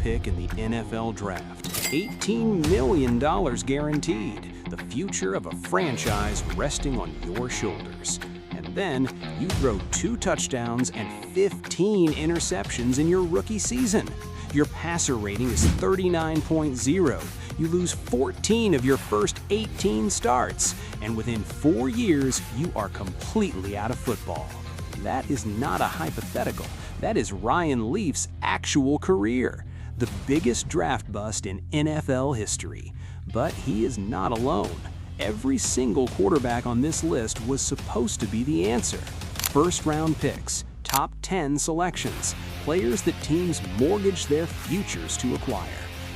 pick in the NFL Draft. $18 million guaranteed. The future of a franchise resting on your shoulders. And then you throw 2 touchdowns and 15 interceptions in your rookie season. Your passer rating is 39.0. You lose 14 of your first 18 starts. And within 4 years, you are completely out of football. That is not a hypothetical. That is Ryan Leaf's actual career. The biggest draft bust in NFL history. But he is not alone. Every single quarterback on this list was supposed to be the answer. First-round picks, top 10 selections, players that teams mortgaged their futures to acquire.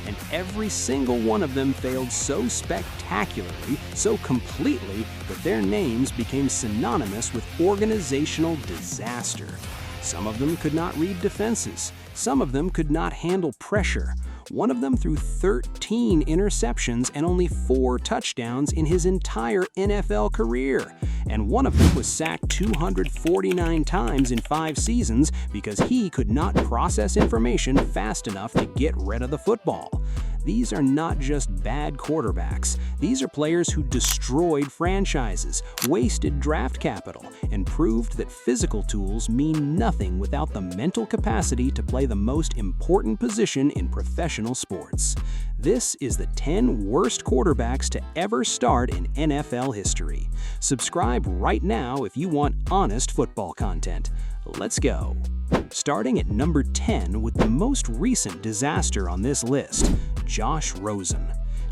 And every single one of them failed so spectacularly, so completely, that their names became synonymous with organizational disaster. Some of them could not read defenses. Some of them could not handle pressure. One of them threw 13 interceptions and only 4 touchdowns in his entire NFL career. And one of them was sacked 249 times in 5 seasons because he could not process information fast enough to get rid of the football. These are not just bad quarterbacks. These are players who destroyed franchises, wasted draft capital, and proved that physical tools mean nothing without the mental capacity to play the most important position in professional sports. This is the 10 worst quarterbacks to ever start in NFL history. Subscribe right now if you want honest football content. Let's go. Starting at number 10 with the most recent disaster on this list, Josh Rosen.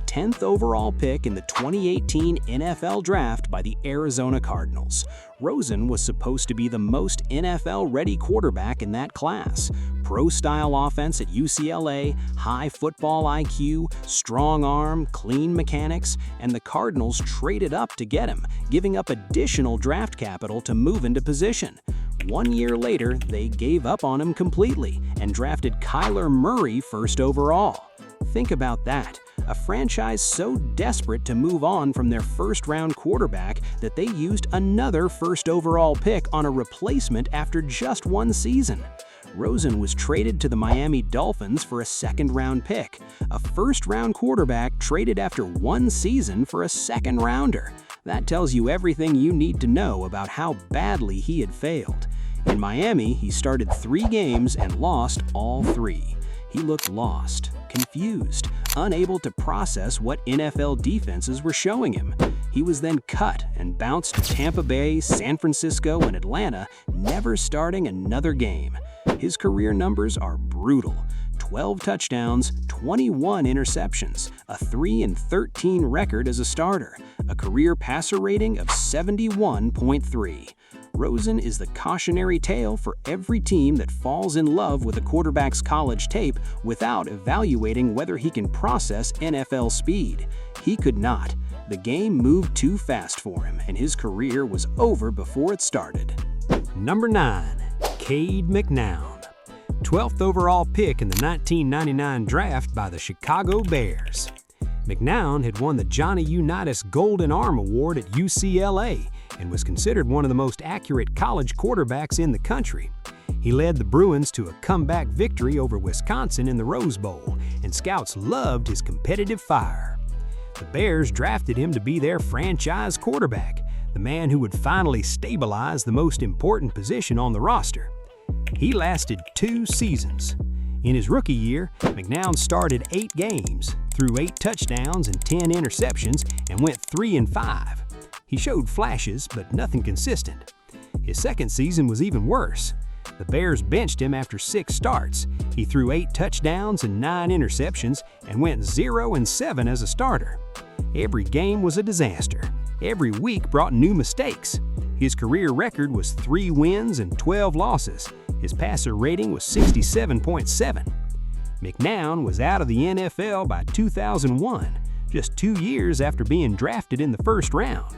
10th overall pick in the 2018 NFL Draft by the Arizona Cardinals. Rosen was supposed to be the most NFL-ready quarterback in that class. Pro-style offense at UCLA, high football IQ, strong arm, clean mechanics, and the Cardinals traded up to get him, giving up additional draft capital to move into position. 1 year later, they gave up on him completely and drafted Kyler Murray first overall. Think about that. A franchise so desperate to move on from their first-round quarterback that they used another first overall pick on a replacement after just 1 season. Rosen was traded to the Miami Dolphins for a second-round pick. A first-round quarterback traded after 1 season for a second-rounder. That tells you everything you need to know about how badly he had failed. In Miami, he started 3 games and lost all 3. He looked lost, confused, unable to process what NFL defenses were showing him. He was then cut and bounced to Tampa Bay, San Francisco, and Atlanta, never starting another game. His career numbers are brutal. 12 touchdowns, 21 interceptions, a 3-13 record as a starter, a career passer rating of 71.3. Rosen is the cautionary tale for every team that falls in love with a quarterback's college tape without evaluating whether he can process NFL speed. He could not. The game moved too fast for him, and his career was over before it started. Number 9. Cade McNown. 12th overall pick in the 1999 draft by the Chicago Bears. McNown had won the Johnny Unitas Golden Arm Award at UCLA and was considered one of the most accurate college quarterbacks in the country. He led the Bruins to a comeback victory over Wisconsin in the Rose Bowl, and scouts loved his competitive fire. The Bears drafted him to be their franchise quarterback, the man who would finally stabilize the most important position on the roster. He lasted 2 seasons. In his rookie year, McNown started 8 games, threw 8 touchdowns and 10 interceptions, and went 3-5. He showed flashes, but nothing consistent. His second season was even worse. The Bears benched him after 6 starts. He threw 8 touchdowns and 9 interceptions and went 0-7 as a starter. Every game was a disaster. Every week brought new mistakes. His career record was 3 wins and 12 losses. His passer rating was 67.7. McNown was out of the NFL by 2001, just 2 years after being drafted in the first round.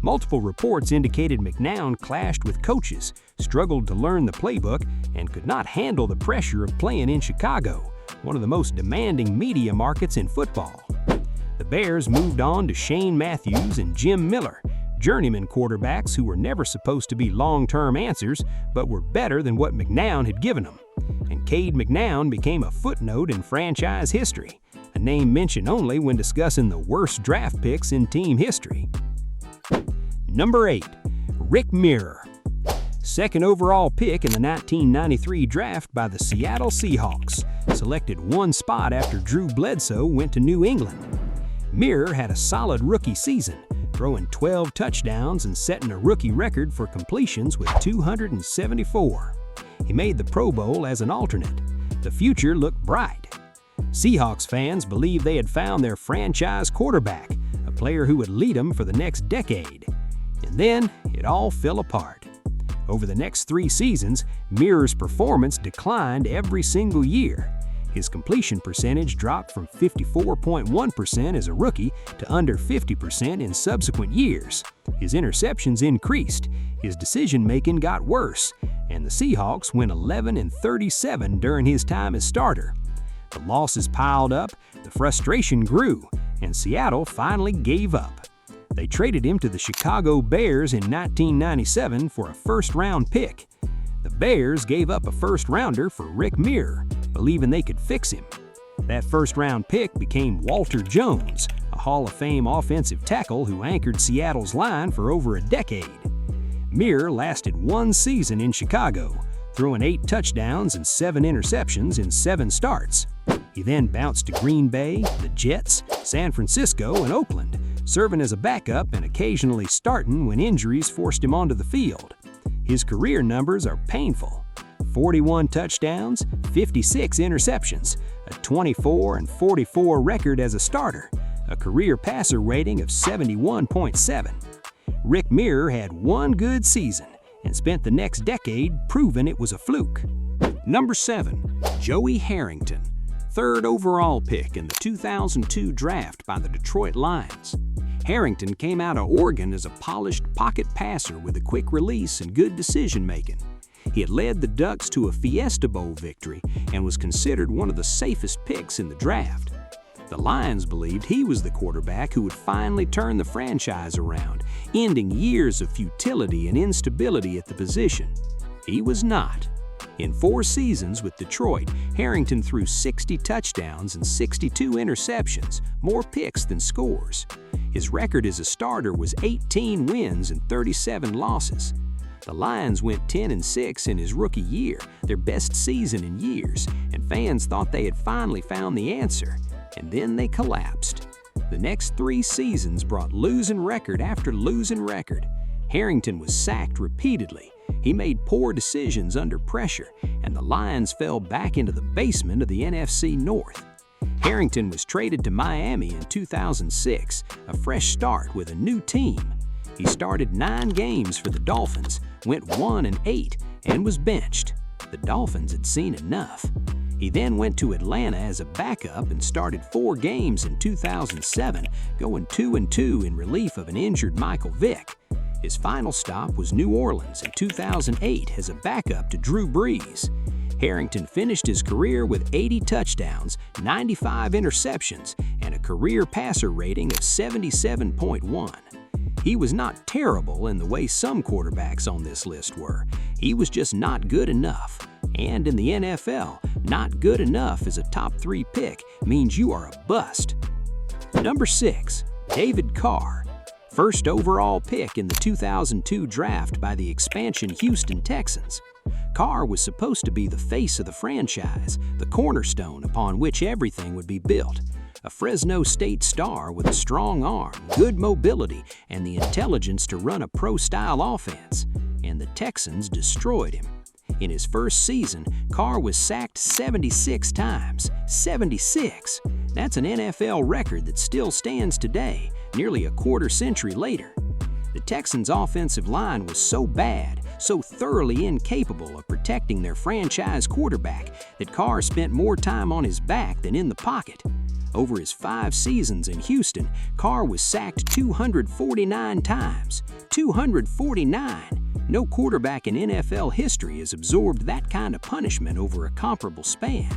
Multiple reports indicated McNown clashed with coaches, struggled to learn the playbook, and could not handle the pressure of playing in Chicago, one of the most demanding media markets in football. The Bears moved on to Shane Matthews and Jim Miller, journeyman quarterbacks who were never supposed to be long-term answers, but were better than what McNown had given them. And Cade McNown became a footnote in franchise history, a name mentioned only when discussing the worst draft picks in team history. Number 8. Rick Mirer. Second overall pick in the 1993 draft by the Seattle Seahawks, selected one spot after Drew Bledsoe went to New England. Mirer had a solid rookie season, throwing 12 touchdowns and setting a rookie record for completions with 274. He made the Pro Bowl as an alternate. The future looked bright. Seahawks fans believed they had found their franchise quarterback, a player who would lead them for the next decade. And then it all fell apart. Over the next 3 seasons, Mirer's performance declined every single year. His completion percentage dropped from 54.1% as a rookie to under 50% in subsequent years. His interceptions increased, his decision-making got worse, and the Seahawks went 11-37 during his time as starter. The losses piled up, the frustration grew, and Seattle finally gave up. They traded him to the Chicago Bears in 1997 for a first-round pick. The Bears gave up a first-rounder for Rick Mirer, believing they could fix him. That first-round pick became Walter Jones, a Hall of Fame offensive tackle who anchored Seattle's line for over a decade. Mirer lasted 1 season in Chicago, throwing 8 touchdowns and 7 interceptions in 7 starts. He then bounced to Green Bay, the Jets, San Francisco, and Oakland, serving as a backup and occasionally starting when injuries forced him onto the field. His career numbers are painful: 41 touchdowns, 56 interceptions, a 24-44 record as a starter, a career passer rating of 71.7. Rick Mirer had 1 good season and spent the next decade proving it was a fluke. Number 7. Joey Harrington. Third overall pick in the 2002 draft by the Detroit Lions. Harrington came out of Oregon as a polished pocket passer with a quick release and good decision-making. He had led the Ducks to a Fiesta Bowl victory and was considered one of the safest picks in the draft. The Lions believed he was the quarterback who would finally turn the franchise around, ending years of futility and instability at the position. He was not. In 4 seasons with Detroit, Harrington threw 60 touchdowns and 62 interceptions, more picks than scores. His record as a starter was 18 wins and 37 losses. The Lions went 10-6 in his rookie year, their best season in years, and fans thought they had finally found the answer. And then they collapsed. The next 3 seasons brought losing record after losing record. Harrington was sacked repeatedly. He made poor decisions under pressure, and the Lions fell back into the basement of the NFC North. Harrington was traded to Miami in 2006, a fresh start with a new team. He started 9 games for the Dolphins, went 1-8, and was benched. The Dolphins had seen enough. He then went to Atlanta as a backup and started 4 games in 2007, going 2-2 in relief of an injured Michael Vick. His final stop was New Orleans in 2008 as a backup to Drew Brees. Harrington finished his career with 80 touchdowns, 95 interceptions, and a career passer rating of 77.1. He was not terrible in the way some quarterbacks on this list were. He was just not good enough. And in the NFL, not good enough as a top 3 pick means you are a bust. Number 6. David Carr. First overall pick in the 2002 draft by the expansion Houston Texans. Carr was supposed to be the face of the franchise, the cornerstone upon which everything would be built. A Fresno State star with a strong arm, good mobility, and the intelligence to run a pro-style offense. And the Texans destroyed him. In his first season, Carr was sacked 76 times. 76! That's an NFL record that still stands today, nearly a quarter century later. The Texans' offensive line was so bad, so thoroughly incapable of protecting their franchise quarterback, that Carr spent more time on his back than in the pocket. Over his 5 seasons in Houston, Carr was sacked 249 times. 249! No quarterback in NFL history has absorbed that kind of punishment over a comparable span.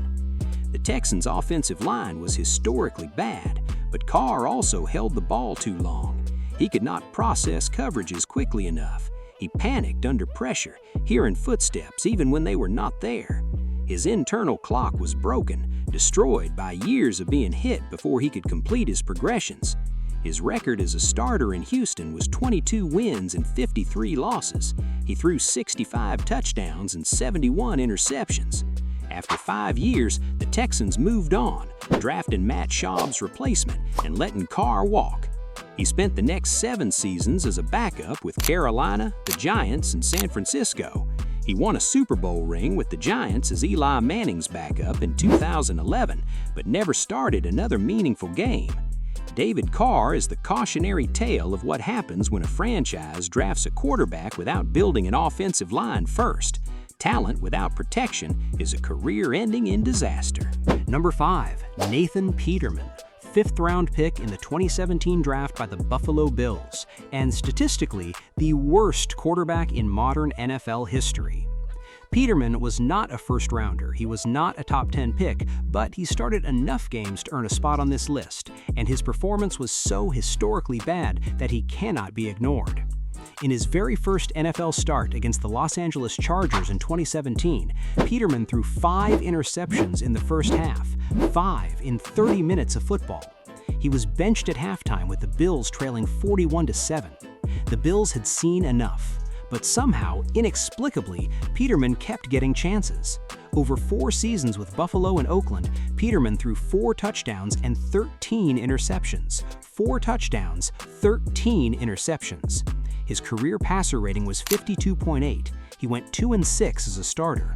The Texans' offensive line was historically bad, but Carr also held the ball too long. He could not process coverages quickly enough. He panicked under pressure, hearing footsteps even when they were not there. His internal clock was broken, destroyed by years of being hit before he could complete his progressions. His record as a starter in Houston was 22 wins and 53 losses. He threw 65 touchdowns and 71 interceptions. After 5 years, the Texans moved on, drafting Matt Schaub's replacement and letting Carr walk. He spent the next 7 seasons as a backup with Carolina, the Giants, and San Francisco. He won a Super Bowl ring with the Giants as Eli Manning's backup in 2011, but never started another meaningful game. David Carr is the cautionary tale of what happens when a franchise drafts a quarterback without building an offensive line first. Talent without protection is a career-ending disaster. Number 5. Nathan Peterman, 5th-round pick in the 2017 draft by the Buffalo Bills, and statistically, the worst quarterback in modern NFL history. Peterman was not a first-rounder, he was not a top 10 pick, but he started enough games to earn a spot on this list, and his performance was so historically bad that he cannot be ignored. In his very first NFL start against the Los Angeles Chargers in 2017, Peterman threw 5 interceptions in the first half, 5 in 30 minutes of football. He was benched at halftime with the Bills trailing 41-7. The Bills had seen enough. But somehow, inexplicably, Peterman kept getting chances. Over 4 seasons with Buffalo and Oakland, Peterman threw 4 touchdowns and 13 interceptions. 4 touchdowns, 13 interceptions. His career passer rating was 52.8. He went 2-6 as a starter.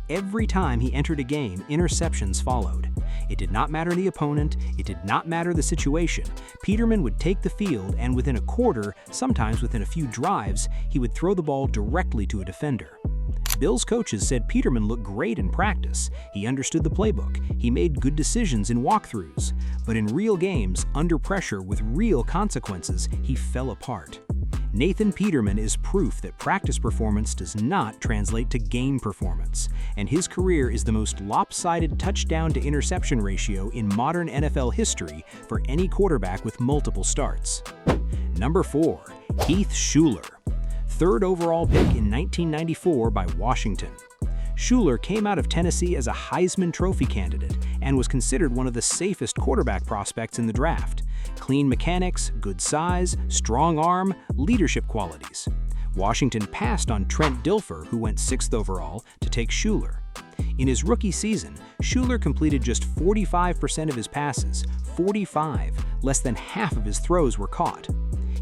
Every time he entered a game, interceptions followed. It did not matter the opponent, it did not matter the situation. Peterman would take the field and within a quarter, sometimes within a few drives, he would throw the ball directly to a defender. Bills coaches said Peterman looked great in practice. He understood the playbook. He made good decisions in walkthroughs. But in real games, under pressure with real consequences, he fell apart. Nathan Peterman is proof that practice performance does not translate to game performance, and his career is the most lopsided touchdown-to-interception ratio in modern NFL history for any quarterback with multiple starts. Number 4. Heath Shuler, 3rd overall pick in 1994 by Washington. Shuler came out of Tennessee as a Heisman Trophy candidate and was considered one of the safest quarterback prospects in the draft. Clean mechanics, good size, strong arm, leadership qualities. Washington passed on Trent Dilfer, who went 6th overall, to take Shuler. In his rookie season, Shuler completed just 45% of his passes, 45, less than half of his throws were caught.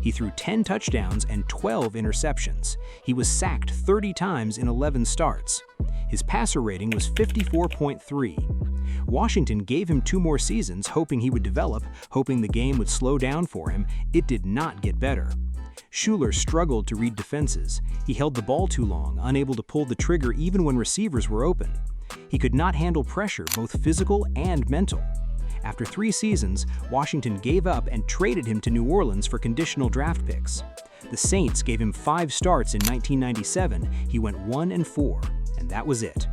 He threw 10 touchdowns and 12 interceptions. He was sacked 30 times in 11 starts. His passer rating was 54.3. Washington gave him 2 more seasons, hoping he would develop, hoping the game would slow down for him. It did not get better. Shuler struggled to read defenses. He held the ball too long, unable to pull the trigger even when receivers were open. He could not handle pressure, both physical and mental. After 3 seasons, Washington gave up and traded him to New Orleans for conditional draft picks. The Saints gave him 5 starts in 1997. He went 1-4, and that was it.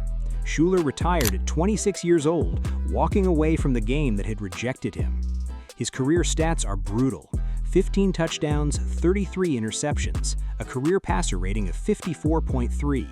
Shuler retired at 26 years old, walking away from the game that had rejected him. His career stats are brutal. 15 touchdowns, 33 interceptions, a career passer rating of 54.3.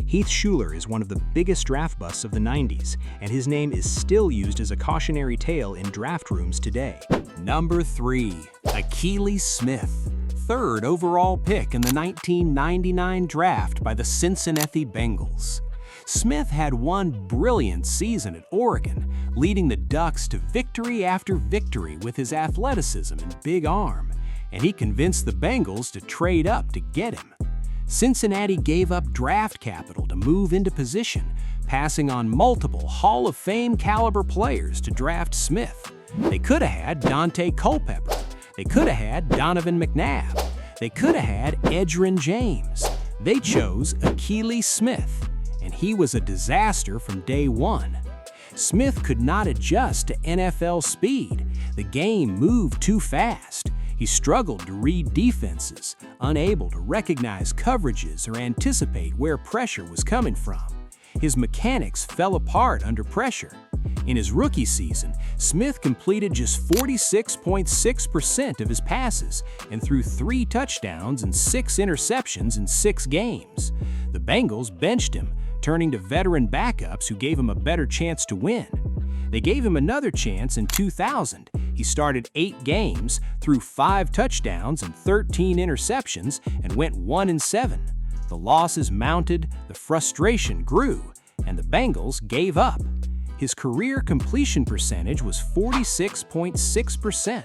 Heath Shuler is one of the biggest draft busts of the 90s, and his name is still used as a cautionary tale in draft rooms today. Number 3. Akili Smith, 3rd overall pick in the 1999 draft by the Cincinnati Bengals. Smith had one brilliant season at Oregon, leading the Ducks to victory after victory with his athleticism and big arm, and he convinced the Bengals to trade up to get him. Cincinnati gave up draft capital to move into position, passing on multiple Hall of Fame caliber players to draft Smith. They could have had Dante Culpepper. They could have had Donovan McNabb. They could have had Edgerrin James. They chose Akili Smith, and he was a disaster from day one. Smith could not adjust to NFL speed. The game moved too fast. He struggled to read defenses, unable to recognize coverages or anticipate where pressure was coming from. His mechanics fell apart under pressure. In his rookie season, Smith completed just 46.6% of his passes and threw 3 touchdowns and 6 interceptions in 6 games. The Bengals benched him, turning to veteran backups who gave him a better chance to win. They gave him another chance in 2000. He started 8 games, threw 5 touchdowns and 13 interceptions, and went 1-7. The losses mounted, the frustration grew, and the Bengals gave up. His career completion percentage was 46.6%.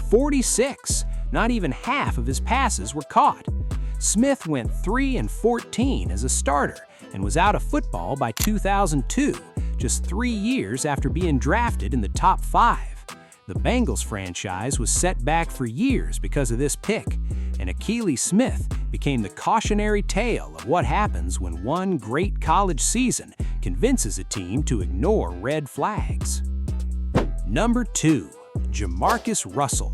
46! Not even half of his passes were caught. Smith went 3-14 as a starter and was out of football by 2002, just 3 years after being drafted in the top 5. The Bengals franchise was set back for years because of this pick, and Akili Smith became the cautionary tale of what happens when one great college season convinces a team to ignore red flags. Number 2. JaMarcus Russell,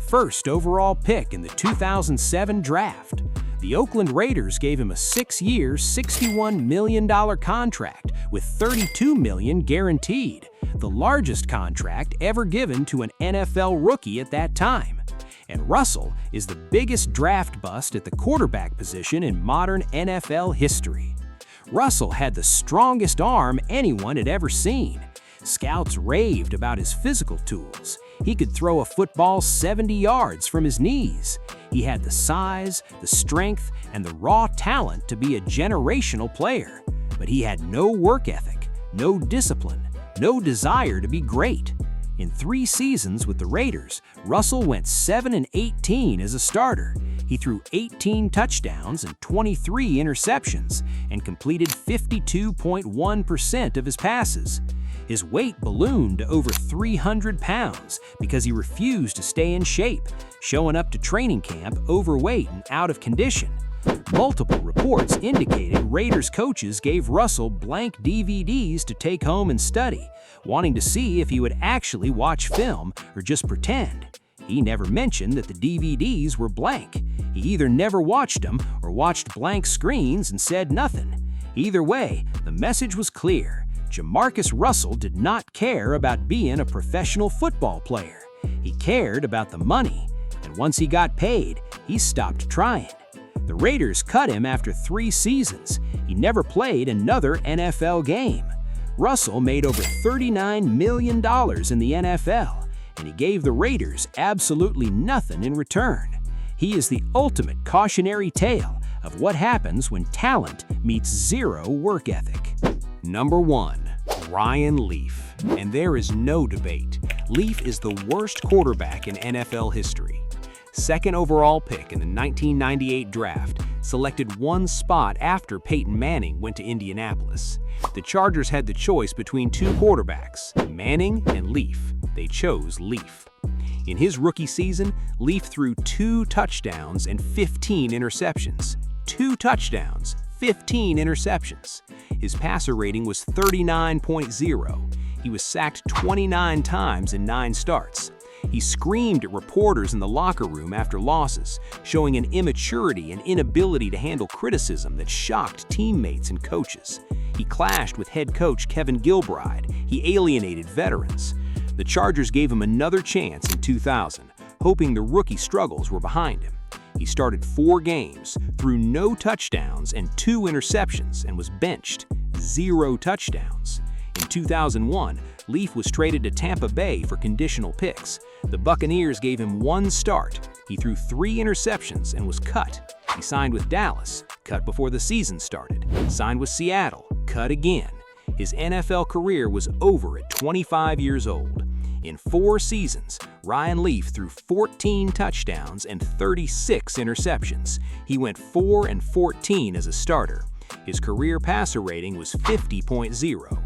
first overall pick in the 2007 draft. The Oakland Raiders gave him a 6-year, $61 million contract with $32 million guaranteed, the largest contract ever given to an NFL rookie at that time. And Russell is the biggest draft bust at the quarterback position in modern NFL history. Russell had the strongest arm anyone had ever seen. Scouts raved about his physical tools. He could throw a football 70 yards from his knees. He had the size, the strength, and the raw talent to be a generational player. But he had no work ethic, no discipline, no desire to be great. In 3 seasons with the Raiders, Russell went 7-18 as a starter. He threw 18 touchdowns and 23 interceptions and completed 52.1% of his passes. His weight ballooned to over 300 pounds because he refused to stay in shape, showing up to training camp overweight and out of condition. Multiple reports indicated Raiders coaches gave Russell blank DVDs to take home and study, wanting to see if he would actually watch film or just pretend. He never mentioned that the DVDs were blank. He either never watched them or watched blank screens and said nothing. Either way, the message was clear. JaMarcus Russell did not care about being a professional football player. He cared about the money, and once he got paid, he stopped trying. The Raiders cut him after 3 seasons. He never played another NFL game. Russell made over $39 million in the NFL, and he gave the Raiders absolutely nothing in return. He is the ultimate cautionary tale of what happens when talent meets zero work ethic. Number 1. Ryan Leaf. And there is no debate. Leaf is the worst quarterback in NFL history. Second overall pick in the 1998 draft, selected one spot after Peyton Manning went to Indianapolis. The Chargers had the choice between 2 quarterbacks, Manning and Leaf. They chose Leaf. In his rookie season, Leaf threw 2 touchdowns and 15 interceptions. 2 touchdowns, 15 interceptions. His passer rating was 39.0. He was sacked 29 times in 9 starts. He screamed at reporters in the locker room after losses, showing an immaturity and inability to handle criticism that shocked teammates and coaches. He clashed with head coach Kevin Gilbride. He alienated veterans. The Chargers gave him another chance in 2000, hoping the rookie struggles were behind him. He started 4 games, threw no touchdowns and 2 interceptions, and was benched. 0 touchdowns. In 2001, Leaf was traded to Tampa Bay for conditional picks. The Buccaneers gave him 1 start. He threw 3 interceptions and was cut. He signed with Dallas, cut before the season started. Signed with Seattle, cut again. His NFL career was over at 25 years old. In 4 seasons, Ryan Leaf threw 14 touchdowns and 36 interceptions. He went 4-14 as a starter. His career passer rating was 50.0.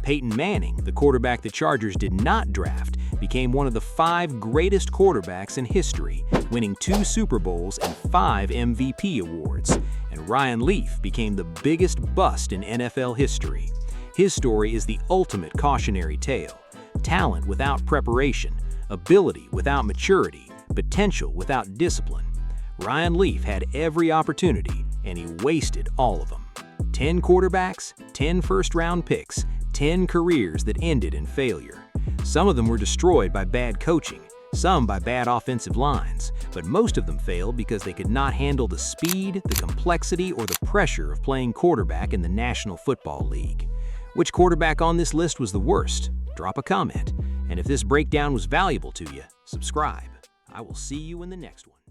Peyton Manning, the quarterback the Chargers did not draft, became one of the 5 greatest quarterbacks in history, winning 2 Super Bowls and 5 MVP awards. And Ryan Leaf became the biggest bust in NFL history. His story is the ultimate cautionary tale. Talent without preparation, ability without maturity, potential without discipline. Ryan Leaf had every opportunity, and he wasted all of them. 10 quarterbacks, 10 first-round picks, 10 careers that ended in failure. Some of them were destroyed by bad coaching. some by bad offensive lines, but most of them failed because they could not handle the speed, the complexity, or the pressure of playing quarterback in the National Football League. Which quarterback on this list was the worst? Drop a comment. And if this breakdown was valuable to you, subscribe. I will see you in the next one.